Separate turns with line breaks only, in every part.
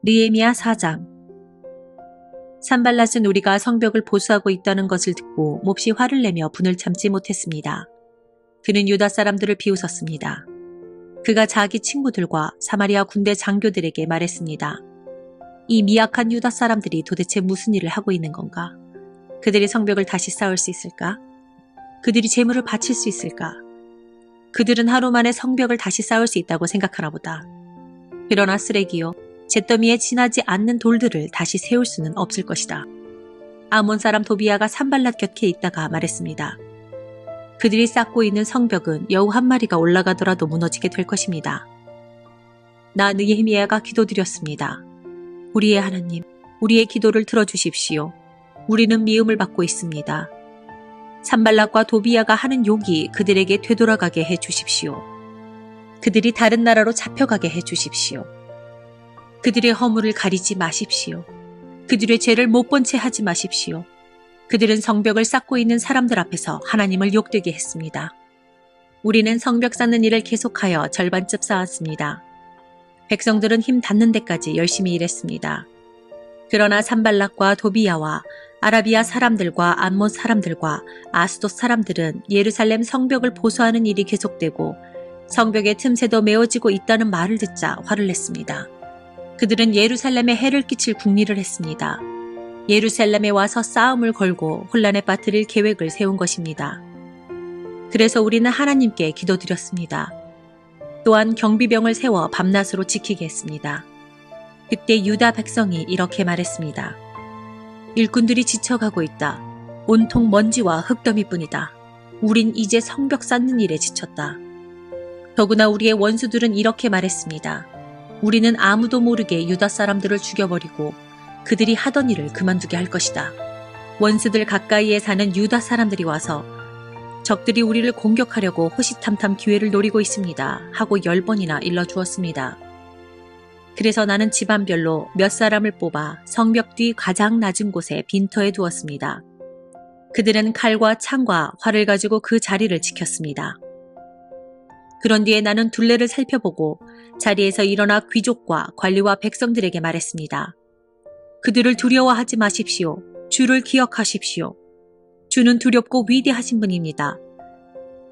느헤미야 4장. 산발랏은 우리가 성벽을 보수하고 있다는 것을 듣고 몹시 화를 내며 분을 참지 못했습니다. 그는 유다 사람들을 비웃었습니다. 그가 자기 친구들과 사마리아 군대 장교들에게 말했습니다. 이 미약한 유다 사람들이 도대체 무슨 일을 하고 있는 건가? 그들이 성벽을 다시 쌓을 수 있을까? 그들이 재물을 바칠 수 있을까? 그들은 하루 만에 성벽을 다시 쌓을 수 있다고 생각하나 보다. 그러나 쓰레기요, 잿더미에 지나지 않는 돌들을 다시 세울 수는 없을 것이다. 아몬 사람 도비야가 산발랏 곁에 있다가 말했습니다. 그들이 쌓고 있는 성벽은 여우 한 마리가 올라가더라도 무너지게 될 것입니다. 나 느헤미야가 기도드렸습니다. 우리의 하나님, 우리의 기도를 들어주십시오. 우리는 미움을 받고 있습니다. 산발랏과 도비야가 하는 욕이 그들에게 되돌아가게 해주십시오. 그들이 다른 나라로 잡혀가게 해주십시오. 그들의 허물을 가리지 마십시오. 그들의 죄를 못 본 채 하지 마십시오. 그들은 성벽을 쌓고 있는 사람들 앞에서 하나님을 욕되게 했습니다. 우리는 성벽 쌓는 일을 계속하여 절반쯤 쌓았습니다. 백성들은 힘 닿는 데까지 열심히 일했습니다. 그러나 산발랏과 도비야와 아라비아 사람들과 암몬 사람들과 아스돗 사람들은 예루살렘 성벽을 보수하는 일이 계속되고 성벽의 틈새도 메워지고 있다는 말을 듣자 화를 냈습니다. 그들은 예루살렘에 해를 끼칠 궁리를 했습니다. 예루살렘에 와서 싸움을 걸고 혼란에 빠뜨릴 계획을 세운 것입니다. 그래서 우리는 하나님께 기도드렸습니다. 또한 경비병을 세워 밤낮으로 지키게 했습니다. 그때 유다 백성이 이렇게 말했습니다. 일꾼들이 지쳐가고 있다. 온통 먼지와 흙더미뿐이다. 우린 이제 성벽 쌓는 일에 지쳤다. 더구나 우리의 원수들은 이렇게 말했습니다. 우리는 아무도 모르게 유다 사람들을 죽여버리고 그들이 하던 일을 그만두게 할 것이다. 원수들 가까이에 사는 유다 사람들이 와서 적들이 우리를 공격하려고 호시탐탐 기회를 노리고 있습니다. 하고 10번이나 일러주었습니다. 그래서 나는 집안별로 몇 사람을 뽑아 성벽 뒤 가장 낮은 곳에 빈터에 두었습니다. 그들은 칼과 창과 활을 가지고 그 자리를 지켰습니다. 그런 뒤에 나는 둘레를 살펴보고 자리에서 일어나 귀족과 관리와 백성들에게 말했습니다. 그들을 두려워하지 마십시오. 주를 기억하십시오. 주는 두렵고 위대하신 분입니다.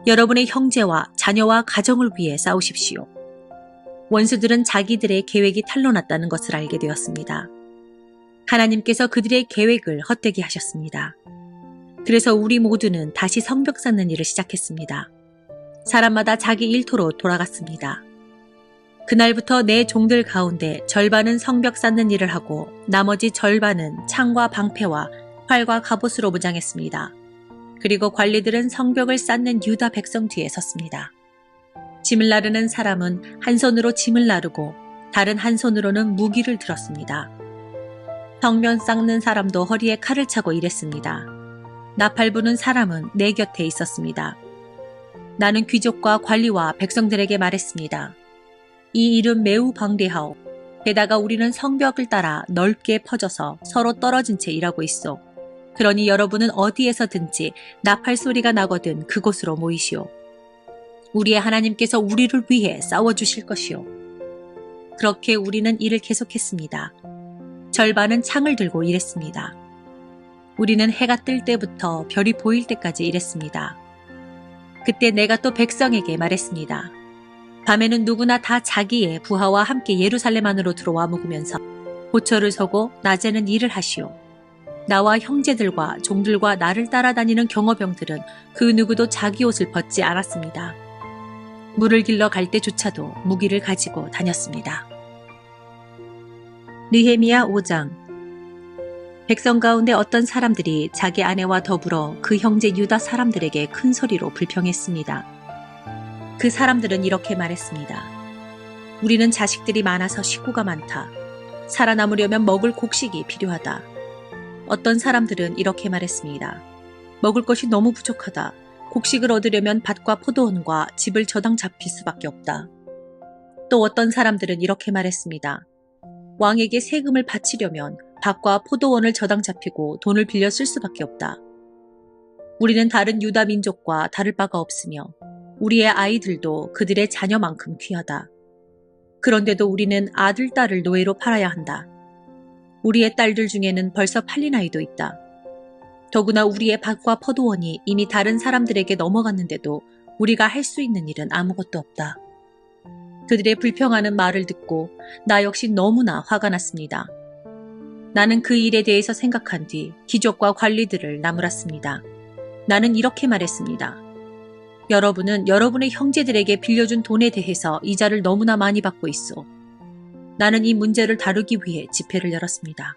여러분의 형제와 자녀와 가정을 위해 싸우십시오. 원수들은 자기들의 계획이 탄로났다는 것을 알게 되었습니다. 하나님께서 그들의 계획을 헛되게 하셨습니다. 그래서 우리 모두는 다시 성벽 쌓는 일을 시작했습니다. 사람마다 자기 일터로 돌아갔습니다. 그날부터 내 종들 가운데 절반은 성벽 쌓는 일을 하고 나머지 절반은 창과 방패와 활과 갑옷으로 무장했습니다. 그리고 관리들은 성벽을 쌓는 유다 백성 뒤에 섰습니다. 짐을 나르는 사람은 한 손으로 짐을 나르고 다른 한 손으로는 무기를 들었습니다. 벽면 쌓는 사람도 허리에 칼을 차고 일했습니다. 나팔 부는 사람은 내 곁에 있었습니다. 나는 귀족과 관리와 백성들에게 말했습니다. 이 일은 매우 방대하오. 게다가 우리는 성벽을 따라 넓게 퍼져서 서로 떨어진 채 일하고 있어. 그러니 여러분은 어디에서든지 나팔 소리가 나거든 그곳으로 모이시오. 우리의 하나님께서 우리를 위해 싸워주실 것이오. 그렇게 우리는 일을 계속했습니다. 절반은 창을 들고 일했습니다. 우리는 해가 뜰 때부터 별이 보일 때까지 일했습니다. 그때 내가 또 백성에게 말했습니다. 밤에는 누구나 다 자기의 부하와 함께 예루살렘 안으로 들어와 묵으면서 고처를 서고 낮에는 일을 하시오. 나와 형제들과 종들과 나를 따라다니는 경호병들은 그 누구도 자기 옷을 벗지 않았습니다. 물을 길러 갈 때조차도 무기를 가지고 다녔습니다. 느헤미야 5장. 백성 가운데 어떤 사람들이 자기 아내와 더불어 그 형제 유다 사람들에게 큰 소리로 불평했습니다. 그 사람들은 이렇게 말했습니다. 우리는 자식들이 많아서 식구가 많다. 살아남으려면 먹을 곡식이 필요하다. 어떤 사람들은 이렇게 말했습니다. 먹을 것이 너무 부족하다. 곡식을 얻으려면 밭과 포도원과 집을 저당 잡힐 수밖에 없다. 또 어떤 사람들은 이렇게 말했습니다. 왕에게 세금을 바치려면 밭과 포도원을 저당 잡히고 돈을 빌려 쓸 수밖에 없다. 우리는 다른 유다 민족과 다를 바가 없으며 우리의 아이들도 그들의 자녀만큼 귀하다. 그런데도 우리는 아들, 딸을 노예로 팔아야 한다. 우리의 딸들 중에는 벌써 팔린 아이도 있다. 더구나 우리의 밭과 포도원이 이미 다른 사람들에게 넘어갔는데도 우리가 할 수 있는 일은 아무것도 없다. 그들의 불평하는 말을 듣고 나 역시 너무나 화가 났습니다. 나는 그 일에 대해서 생각한 뒤 귀족과 관리들을 나무랐습니다. 나는 이렇게 말했습니다. 여러분은 여러분의 형제들에게 빌려준 돈에 대해서 이자를 너무나 많이 받고 있어. 나는 이 문제를 다루기 위해 집회를 열었습니다.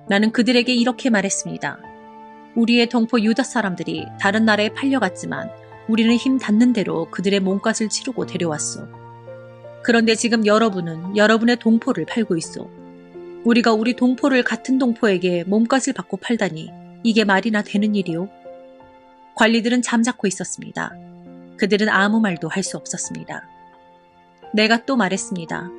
나는 그들에게 이렇게 말했습니다. 우리의 동포 유다 사람들이 다른 나라에 팔려갔지만 우리는 힘 닿는 대로 그들의 몸값을 치르고 데려왔어. 그런데 지금 여러분은 여러분의 동포를 팔고 있어. 우리가 우리 동포를 같은 동포에게 몸값을 받고 팔다니 이게 말이나 되는 일이오? 관리들은 잠자코 있었습니다. 그들은 아무 말도 할 수 없었습니다. 내가 또 말했습니다.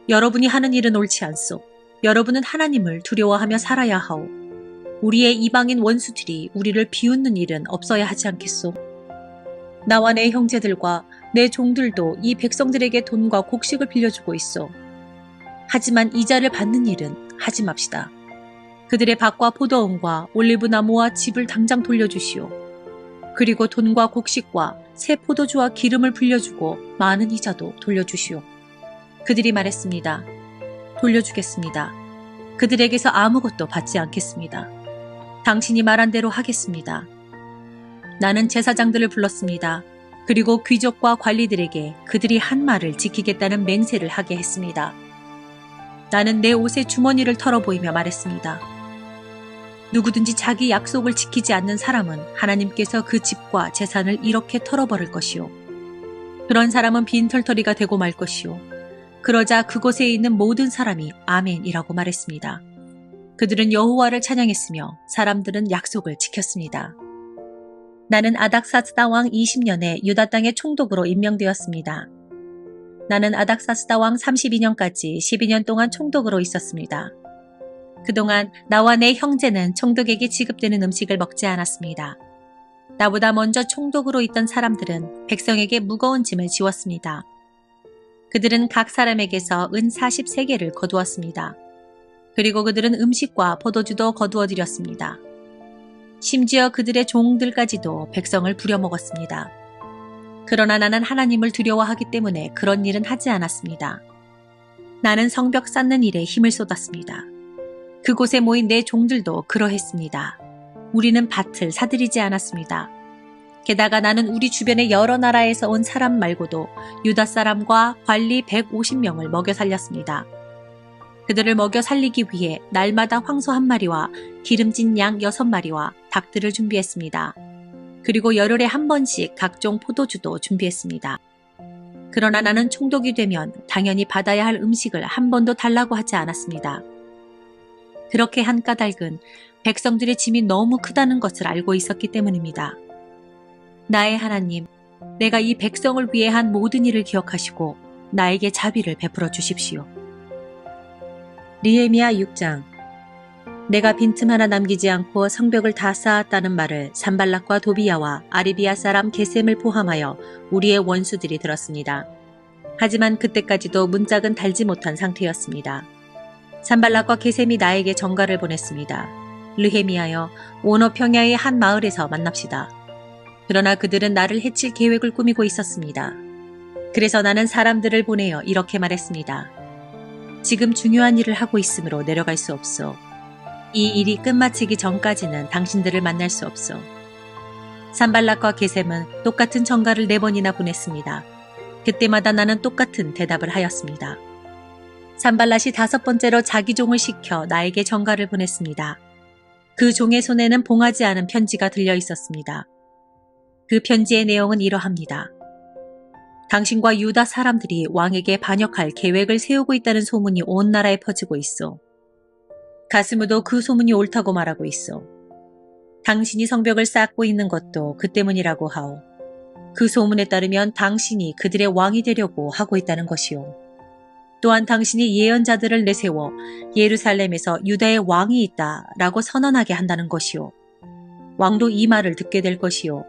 여러분이 하는 일은 옳지 않소. 여러분은 하나님을 두려워하며 살아야 하오. 우리의 이방인 원수들이 우리를 비웃는 일은 없어야 하지 않겠소. 나와 내 형제들과 내 종들도 이 백성들에게 돈과 곡식을 빌려주고 있어. 하지만 이자를 받는 일은 하지 맙시다. 그들의 밭과 포도원과 올리브나무와 집을 당장 돌려주시오. 그리고 돈과 곡식과 새 포도주와 기름을 빌려주고 많은 이자도 돌려주시오. 그들이 말했습니다. 돌려주겠습니다. 그들에게서 아무것도 받지 않겠습니다. 당신이 말한 대로 하겠습니다. 나는 제사장들을 불렀습니다. 그리고 귀족과 관리들에게 그들이 한 말을 지키겠다는 맹세를 하게 했습니다. 나는 내 옷의 주머니를 털어보이며 말했습니다. 누구든지 자기 약속을 지키지 않는 사람은 하나님께서 그 집과 재산을 이렇게 털어버릴 것이요. 그런 사람은 빈털터리가 되고 말 것이요. 그러자 그곳에 있는 모든 사람이 아멘이라고 말했습니다. 그들은 여호와를 찬양했으며 사람들은 약속을 지켰습니다. 나는 아닥사스다 왕 20년에 유다 땅의 총독으로 임명되었습니다. 나는 아닥사스다 왕 32년까지 12년 동안 총독으로 있었습니다. 그동안 나와 내 형제는 총독에게 지급되는 음식을 먹지 않았습니다. 나보다 먼저 총독으로 있던 사람들은 백성에게 무거운 짐을 지웠습니다. 그들은 각 사람에게서 은 40세겔을 거두었습니다. 그리고 그들은 음식과 포도주도 거두어 드렸습니다. 심지어 그들의 종들까지도 백성을 부려먹었습니다. 그러나 나는 하나님을 두려워하기 때문에 그런 일은 하지 않았습니다. 나는 성벽 쌓는 일에 힘을 쏟았습니다. 그곳에 모인 내 종들도 그러했습니다. 우리는 밭을 사들이지 않았습니다. 게다가 나는 우리 주변의 여러 나라에서 온 사람 말고도 유다 사람과 관리 150명을 먹여 살렸습니다. 그들을 먹여 살리기 위해 날마다 황소 1마리와 기름진 양 6마리와 닭들을 준비했습니다. 그리고 열흘에 한 번씩 각종 포도주도 준비했습니다. 그러나 나는 총독이 되면 당연히 받아야 할 음식을 한 번도 달라고 하지 않았습니다. 그렇게 한 까닭은 백성들의 짐이 너무 크다는 것을 알고 있었기 때문입니다. 나의 하나님, 내가 이 백성을 위해 한 모든 일을 기억하시고 나에게 자비를 베풀어 주십시오. 느헤미야 6장. 내가 빈틈 하나 남기지 않고 성벽을 다 쌓았다는 말을 산발락과 도비야와 아리비아 사람 게셈을 포함하여 우리의 원수들이 들었습니다. 하지만 그때까지도 문짝은 달지 못한 상태였습니다. 산발락과 게셈이 나에게 전가를 보냈습니다. 느헤미야여, 오너 평야의 한 마을에서 만납시다. 그러나 그들은 나를 해칠 계획을 꾸미고 있었습니다. 그래서 나는 사람들을 보내어 이렇게 말했습니다. 지금 중요한 일을 하고 있으므로 내려갈 수 없소. 이 일이 끝마치기 전까지는 당신들을 만날 수 없소. 산발락과 게셈은 똑같은 전가를 4번이나 보냈습니다. 그때마다 나는 똑같은 대답을 하였습니다. 산발락이 5번째로 자기 종을 시켜 나에게 전가를 보냈습니다. 그 종의 손에는 봉하지 않은 편지가 들려 있었습니다. 그 편지의 내용은 이러합니다. 당신과 유다 사람들이 왕에게 반역할 계획을 세우고 있다는 소문이 온 나라에 퍼지고 있어. 가스무도 그 소문이 옳다고 말하고 있어. 당신이 성벽을 쌓고 있는 것도 그 때문이라고 하오. 그 소문에 따르면 당신이 그들의 왕이 되려고 하고 있다는 것이오. 또한 당신이 예언자들을 내세워 예루살렘에서 유다의 왕이 있다라고 선언하게 한다는 것이오. 왕도 이 말을 듣게 될 것이오.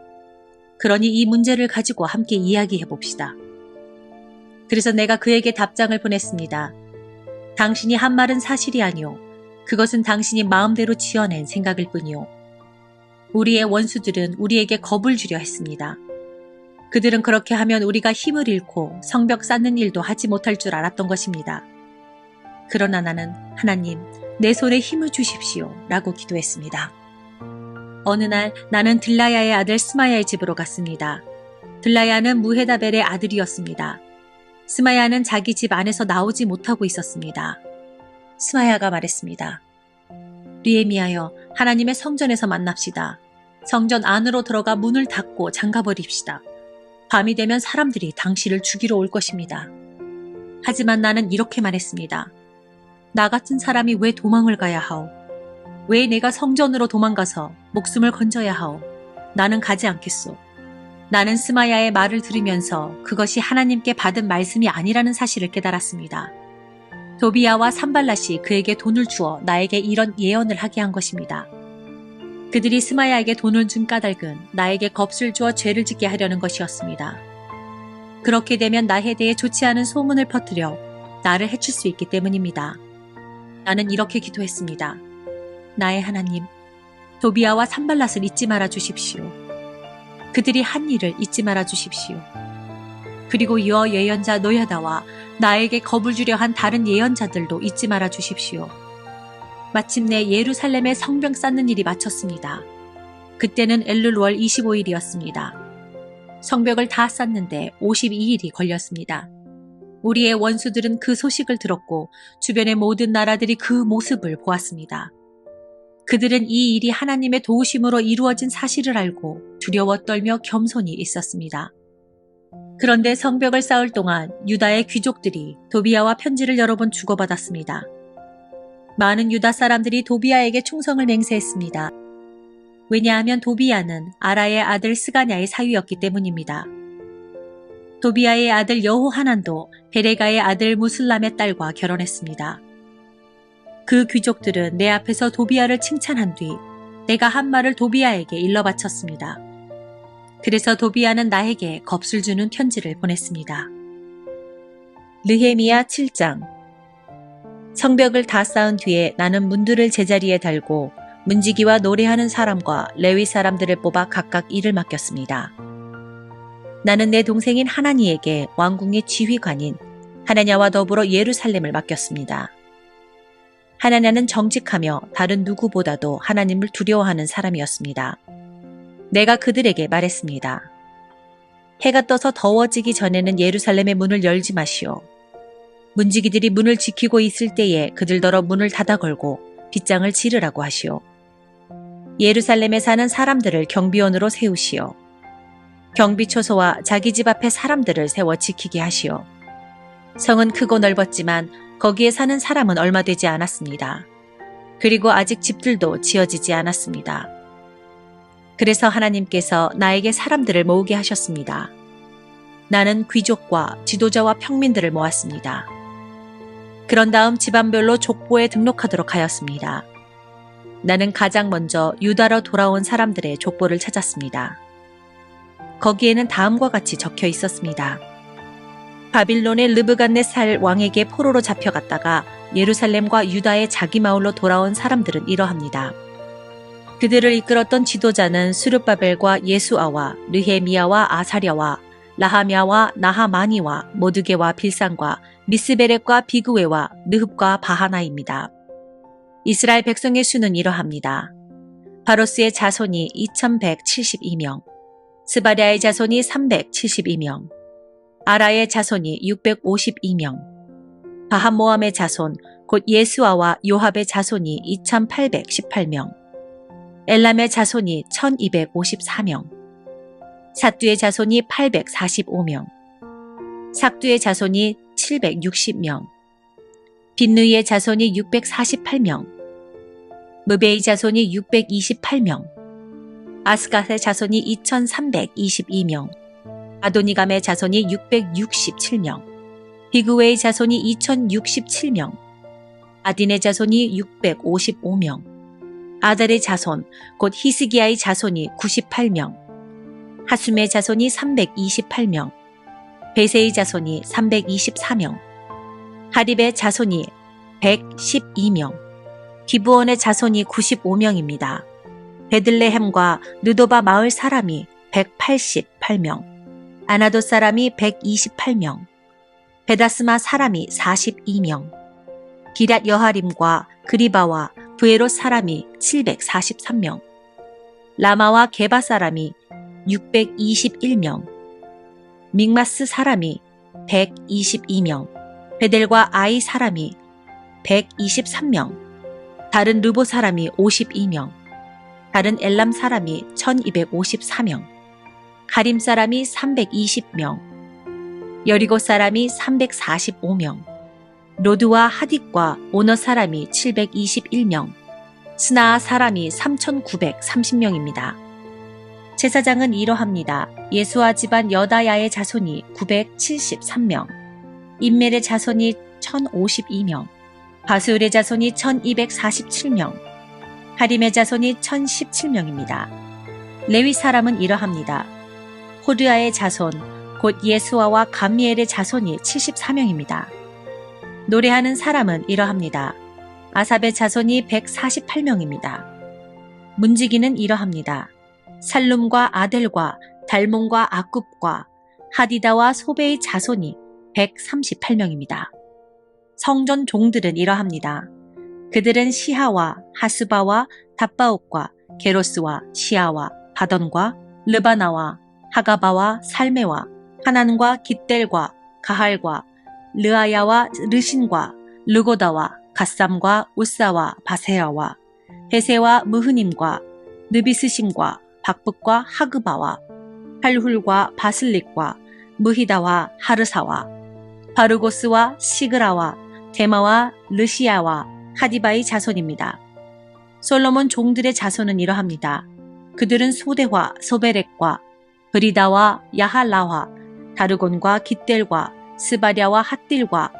그러니 이 문제를 가지고 함께 이야기해 봅시다. 그래서 내가 그에게 답장을 보냈습니다. 당신이 한 말은 사실이 아니오. 그것은 당신이 마음대로 지어낸 생각일 뿐이오. 우리의 원수들은 우리에게 겁을 주려 했습니다. 그들은 그렇게 하면 우리가 힘을 잃고 성벽 쌓는 일도 하지 못할 줄 알았던 것입니다. 그러나 나는 하나님, 내 손에 힘을 주십시오 라고 기도했습니다. 어느 날 나는 들라야의 아들 스마야의 집으로 갔습니다. 들라야는 무헤다벨의 아들이었습니다. 스마야는 자기 집 안에서 나오지 못하고 있었습니다. 스마야가 말했습니다. 느헤미야여, 하나님의 성전에서 만납시다. 성전 안으로 들어가 문을 닫고 잠가버립시다. 밤이 되면 사람들이 당신을 죽이러 올 것입니다. 하지만 나는 이렇게 말했습니다. 나 같은 사람이 왜 도망을 가야 하오? 왜 내가 성전으로 도망가서 목숨을 건져야 하오? 나는 가지 않겠소. 나는 스마야의 말을 들으면서 그것이 하나님께 받은 말씀이 아니라는 사실을 깨달았습니다. 도비야와 산발랏이 그에게 돈을 주어 나에게 이런 예언을 하게 한 것입니다. 그들이 스마야에게 돈을 준 까닭은 나에게 겁을 주어 죄를 짓게 하려는 것이었습니다. 그렇게 되면 나에 대해 좋지 않은 소문을 퍼뜨려 나를 해칠 수 있기 때문입니다. 나는 이렇게 기도했습니다. 나의 하나님, 도비야와 산발랏을 잊지 말아 주십시오. 그들이 한 일을 잊지 말아 주십시오. 그리고 여호 예언자 노야다와 나에게 겁을 주려 한 다른 예언자들도 잊지 말아 주십시오. 마침내 예루살렘의 성벽 쌓는 일이 마쳤습니다. 그때는 엘룰월 25일이었습니다. 성벽을 다 쌓는데 52일이 걸렸습니다. 우리의 원수들은 그 소식을 들었고 주변의 모든 나라들이 그 모습을 보았습니다. 그들은 이 일이 하나님의 도우심으로 이루어진 사실을 알고 두려워 떨며 겸손히 있었습니다. 그런데 성벽을 쌓을 동안 유다의 귀족들이 도비야와 편지를 여러 번 주고받았습니다. 많은 유다 사람들이 도비야에게 충성을 맹세했습니다. 왜냐하면 도비야는 아라의 아들 스가냐의 사위였기 때문입니다. 도비야의 아들 여호하난도 베레가의 아들 무슬람의 딸과 결혼했습니다. 그 귀족들은 내 앞에서 도비야를 칭찬한 뒤 내가 한 말을 도비야에게 일러 바쳤습니다. 그래서 도비야는 나에게 겁을 주는 편지를 보냈습니다. 느헤미야 7장. 성벽을 다 쌓은 뒤에 나는 문들을 제자리에 달고 문지기와 노래하는 사람과 레위 사람들을 뽑아 각각 일을 맡겼습니다. 나는 내 동생인 하나니에게 왕궁의 지휘관인 하나냐와 더불어 예루살렘을 맡겼습니다. 하나냐는 정직하며 다른 누구보다도 하나님을 두려워하는 사람이었습니다. 내가 그들에게 말했습니다. 해가 떠서 더워지기 전에는 예루살렘의 문을 열지 마시오. 문지기들이 문을 지키고 있을 때에 그들더러 문을 닫아 걸고 빗장을 지르라고 하시오. 예루살렘에 사는 사람들을 경비원으로 세우시오. 경비초소와 자기 집 앞에 사람들을 세워 지키게 하시오. 성은 크고 넓었지만 거기에 사는 사람은 얼마 되지 않았습니다. 그리고 아직 집들도 지어지지 않았습니다. 그래서 하나님께서 나에게 사람들을 모으게 하셨습니다. 나는 귀족과 지도자와 평민들을 모았습니다. 그런 다음 집안별로 족보에 등록하도록 하였습니다. 나는 가장 먼저 유다로 돌아온 사람들의 족보를 찾았습니다. 거기에는 다음과 같이 적혀 있었습니다. 바빌론의 르브갓네살 왕에게 포로로 잡혀갔다가 예루살렘과 유다의 자기 마을로 돌아온 사람들은 이러합니다. 그들을 이끌었던 지도자는 스룹바벨과 예수아와 느헤미야와 아사랴와 라하미야와 나하마니와 모드게와 빌산과 미스베렛과 비그웨와 느흡과 바하나입니다. 이스라엘 백성의 수는 이러합니다. 바로스의 자손이 2172명, 스바랴의 자손이 372명, 아라의 자손이 652명, 바한모함의 자손 곧 예수아와 요합의 자손이 2818명, 엘람의 자손이 1254명, 삿두의 자손이 845명, 삭두의 자손이 760명, 빈누이의 자손이 648명, 무베의 자손이 628명, 아스갓의 자손이 2322명, 아도니감의 자손이 667명, 비그웨의 자손이 2067명, 아딘의 자손이 655명, 아달의 자손 곧 히스기야의 자손이 98명, 하숨의 자손이 328명, 베세의 자손이 324명, 하립의 자손이 112명, 기브온의 자손이 95명입니다. 베들레헴과 느도바 마을 사람이 188명, 아나돗 사람이 128명, 베다스마 사람이 42명, 기럇 여하림과 그리바와 브에롯 사람이 743명, 라마와 게바 사람이 621명, 믹마스 사람이 122명, 베델과 아이 사람이 123명, 다른 르보 사람이 52명, 다른 엘람 사람이 1254명, 가림 사람이 320명, 여리고 사람이 345명, 로드와 하딕과 오너 사람이 721명, 스나아 사람이 3930명입니다. 제사장은 이러합니다. 예수아 집안 여다야의 자손이 973명, 임멜의 자손이 1052명, 바수울의 자손이 1247명, 하림의 자손이 1017명입니다. 레위 사람은 이러합니다. 호드아의 자손, 곧 예수아와 감미엘의 자손이 74명입니다. 노래하는 사람은 이러합니다. 아삽의 자손이 148명입니다. 문지기는 이러합니다. 살룸과 아델과 달몬과 아굽과 하디다와 소베의 자손이 138명입니다. 성전 종들은 이러합니다. 그들은 시하와 하스바와 답바옥과 게로스와 시아와 바던과 르바나와 하가바와 살메와 하난과 깃델과 가할과 르아야와 르신과 르고다와 갓삼과 우사와 바세아와 베세와 무흐님과 느비스심과 박북과 하그바와 할훌과 바슬릭과 무히다와 하르사와 바르고스와 시그라와 데마와 르시아와 하디바의 자손입니다. 솔로몬 종들의 자손은 이러합니다. 그들은 소대화 소베렉과 브리다와 야할라와 다르곤과 깃델과 스바랴와 핫딜과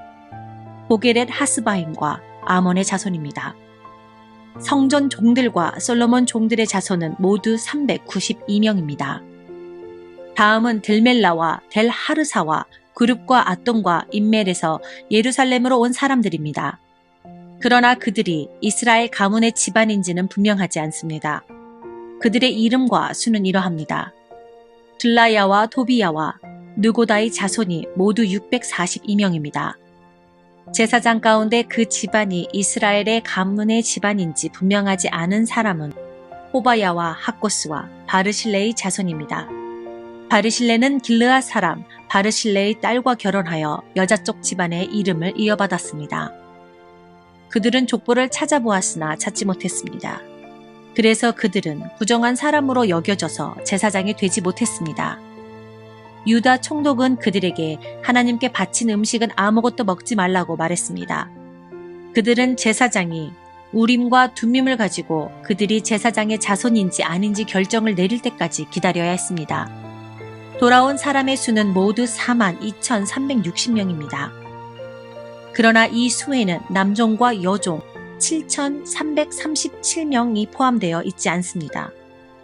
보게렛 하스바임과 아몬의 자손입니다. 성전 종들과 솔로몬 종들의 자손은 모두 392명입니다. 다음은 들멜라와 델 하르사와 그룹과 아똥과 인멜에서 예루살렘으로 온 사람들입니다. 그러나 그들이 이스라엘 가문의 집안인지는 분명하지 않습니다. 그들의 이름과 수는 이러합니다. 들라야와 토비야와 느고다의 자손이 모두 642명입니다. 제사장 가운데 그 집안이 이스라엘의 가문의 집안인지 분명하지 않은 사람은 호바야와 학고스와 바르실레의 자손입니다. 바르실레는 길르앗 사람 바르실레의 딸과 결혼하여 여자 쪽 집안의 이름을 이어받았습니다. 그들은 족보를 찾아보았으나 찾지 못했습니다. 그래서 그들은 부정한 사람으로 여겨져서 제사장이 되지 못했습니다. 유다 총독은 그들에게 하나님께 바친 음식은 아무것도 먹지 말라고 말했습니다. 그들은 제사장이 우림과 둠밈을 가지고 그들이 제사장의 자손인지 아닌지 결정을 내릴 때까지 기다려야 했습니다. 돌아온 사람의 수는 모두 42,360명입니다. 그러나 이 수에는 남종과 여종 7,337명이 포함되어 있지 않습니다.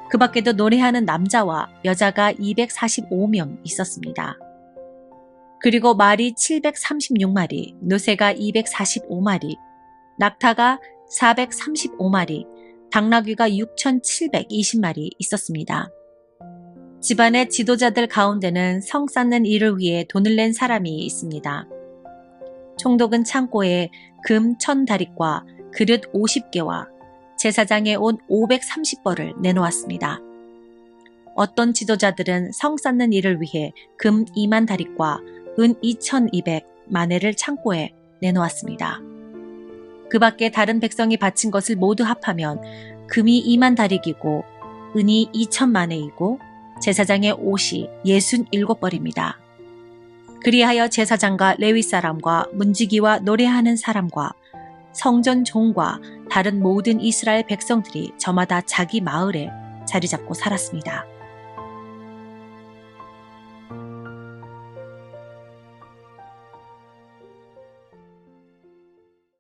그 밖에도 노래하는 남자와 여자가 245명 있었습니다. 그리고 말이 736마리, 노새가 245마리, 낙타가 435마리, 당나귀가 6,720마리 있었습니다. 집안의 지도자들 가운데는 성 쌓는 일을 위해 돈을 낸 사람이 있습니다. 총독은 창고에 금 1000다릿과 그릇 50개와 제사장에 온 530벌을 내놓았습니다. 어떤 지도자들은 성 쌓는 일을 위해 금 2만 다릿과 은 2200마네를 창고에 내놓았습니다. 그 밖에 다른 백성이 바친 것을 모두 합하면 금이 2만 다릭이고 은이 2000마네이고 제사장의 옷이 67벌입니다. 그리하여 제사장과 레위 사람과 문지기와 노래하는 사람과 성전 종과 다른 모든 이스라엘 백성들이 저마다 자기 마을에 자리 잡고 살았습니다.